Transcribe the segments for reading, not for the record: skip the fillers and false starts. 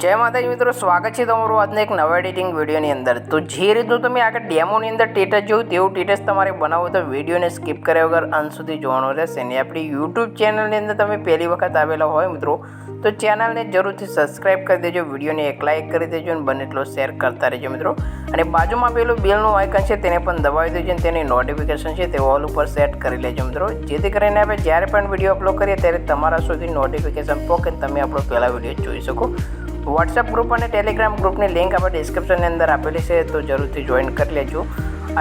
જય માતાજી મિત્રો, સ્વાગત છે તમારું આજના એક નવા એડિટિંગ વિડીયોની અંદર। તો જે રીતનું તમે આગળ ડેમોની અંદર ટેટસ જોયું તેવું ટેટસ તમારે બનાવવું તો વિડીયોને સ્કીપ કર્યા વગર અંત સુધી જોવાનું રહેશે। અને આપણી યુટ્યુબ ચેનલની અંદર તમે પહેલી વખત આવેલા હોય મિત્રો તો ચેનલને જરૂરથી સબસ્ક્રાઈબ કરી દેજો, વિડીયોને એક લાઇક કરી દેજો અને બને એટલો શેર કરતા રહેજો મિત્રો। અને બાજુમાં પેલું બેલનું આઇકન છે તેને પણ દબાવી દેજો અને તેની નોટિફિકેશન છે તે ઓલ ઉપર સેટ કરી લેજો મિત્રો, જેથી કરીને આપણે જ્યારે પણ વિડીયો અપલોડ કરીએ ત્યારે તમારા સુધી નોટિફિકેશન પહોંચે અને તમે આપણો પહેલા વિડીયો જોઈ શકો। વોટ્સએપ ગ્રુપ અને ટેલિગ્રામ ગ્રુપની લિંક આપણે ડિસ્ક્રિપ્શનની અંદર આપેલી છે, તો જરૂરથી જોઈન કરી લેજો।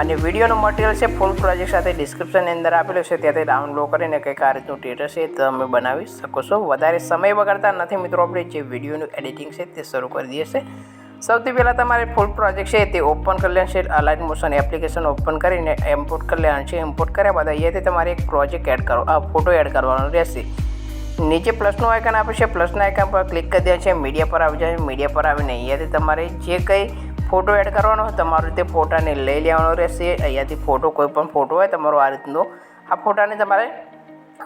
અને વિડીયોનું મટીરિયલ છે ફૂલ પ્રોજેક્ટ સાથે ડિસ્ક્રિપ્શનની અંદર આપેલું છે, ત્યાંથી ડાઉનલોડ કરીને કંઈક આ રીતનું ટેટસ છે તમે બનાવી શકો છો। વધારે સમય બગાડતા નથી મિત્રો, આપણે જે વિડીયોનું એડિટિંગ છે તે શરૂ કરી દઈએ છીએ। સૌથી પહેલાં તમારે ફૂલ પ્રોજેક્ટ છે તે ઓપન કરી લેવાનું છે, અલાઇટ મોશન એપ્લિકેશન ઓપન કરીને ઇમ્પોર્ટ કરી લેવાનું છે। ઇમ્પોર્ટ કર્યા બાદ અહીંયાથી તમારે એક પ્રોજેક્ટ ફોટો એડ કરવાનો રહેશે। નીચે પ્લસનું આઇકન આપે છે, પ્લસના આઇકન પર ક્લિક કરી દેવાનું છે, મીડિયા પર આવી જાય। મીડિયા પર આવીને અહીંયાથી તમારે જે કંઈ ફોટો એડ કરવાનો હોય તમારું તે ફોટાને લઈ લેવાનો રહેશે। અહીંયાથી ફોટો કોઈ પણ ફોટો હોય તમારો આ રીતનો, આ ફોટાને તમારે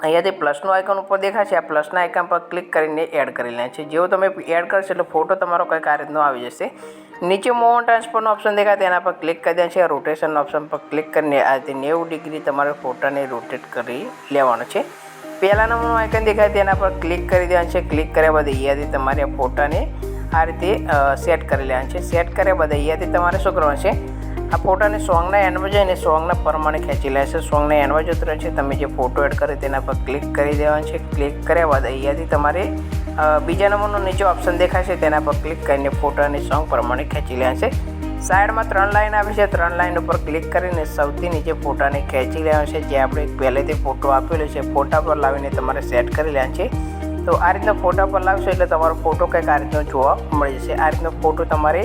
અહીંયાથી પ્લસનું આઇકન ઉપર દેખાશે, આ પ્લસના આઇકન પર ક્લિક કરીને એડ કરી લેવાનું છે। જેવું તમે એડ કરશો એટલે ફોટો તમારો કંઈક આ રીતનો આવી જશે। નીચે મૂવ ટ્રાન્સફરનો ઓપ્શન દેખાય તેના પર ક્લિક કરી દેવાનું છે, રોટેશનના ઓપ્શન પર ક્લિક કરીને આ રીતે 90 ડિગ્રી તમારે ફોટાને રોટેટ કરી લેવાનો છે। પહેલા નંબરનું આઇકન દેખાય તેના પર ક્લિક કરી દેવાનું છે। ક્લિક કર્યા બાદ અહીંયાથી તમારે આ ફોટાને આ રીતે સેટ કરી લેવાનું છે। સેટ કર્યા બાદ અહીંયાથી તમારે શું કરવાનું છે, આ ફોટાને સોંગના એન્ડમાં જઈને સોંગના પ્રમાણે ખેંચી લેશે। સોંગના એન્ડમાં જતું રહે છે, તમે જે ફોટો એડ કરે તેના પર ક્લિક કરી દેવાનું છે। ક્લિક કર્યા બાદ અહીંયાથી તમારે બીજા નંબરનું નીચે ઓપ્શન દેખાશે તેના પર ક્લિક કરીને ફોટાને સોંગ પ્રમાણે ખેંચી લેવાનું છે। સાઈડમાં 3 લાઈન આવી છે, 3 લાઈન ઉપર ક્લિક કરીને સૌથી નીચે ફોટાને ખેંચી લેવાનો છે, જે આપણે પહેલેથી ફોટો આપેલો છે ફોટા પર લાવીને તમારે સેટ કરી લેવાનો છે। તો આ રીતનો ફોટા પર લાવશો એટલે તમારો ફોટો કંઈક આ રીતનો જોવા મળી જશે। આ રીતનો ફોટો તમારે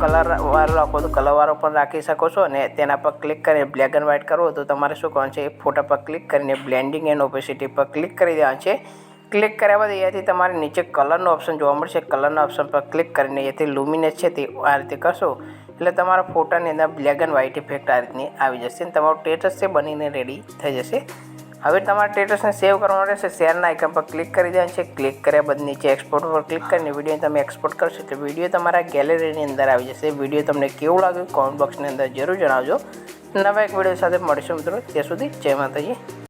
કલરવાળો રાખો તો કલરવાળો પણ રાખી શકો છો, અને તેના પર ક્લિક કરીને બ્લેક એન્ડ વ્હાઇટ કરવો તો તમારે શું કરવાનું છે, એ ફોટા પર ક્લિક કરીને બ્લેન્ડિંગ એન્ડ ઓપેસિટી પર ક્લિક કરી દેવાનું છે। ક્લિક કર્યા બાદ અહીંયાથી તમારે નીચે કલરનો ઓપ્શન જોવા મળશે, કલરના ઓપ્શન પર ક્લિક કરીને અહીંયાથી લુમિનેસ છે તે આ રીતે કરશો એટલે તમારા ફોટાની અંદર બ્લેક એન્ડ વ્હાઇટ ઇફેક્ટ આ રીતની આવી જશે અને તમારું ટેટસ છે બનીને રેડી થઈ જશે। હવે તમારા ટેટસને સેવ કરવાનું રહેશે, શેરના આઇકન પર ક્લિક કરી દેવાનું છે। ક્લિક કર્યા બાદ નીચે એક્સપોર્ટ પર ક્લિક કરીને વિડીયો તમે એક્સપોર્ટ કરશો એટલે વિડીયો તમારા ગેલેરીની અંદર આવી જશે। વિડીયો તમને કેવું લાગ્યું કોમેન્ટ બોક્સની અંદર જરૂર જણાવજો। નવા એક વિડીયો સાથે મળીશું મિત્રો, ત્યાં સુધી જય માતાજી।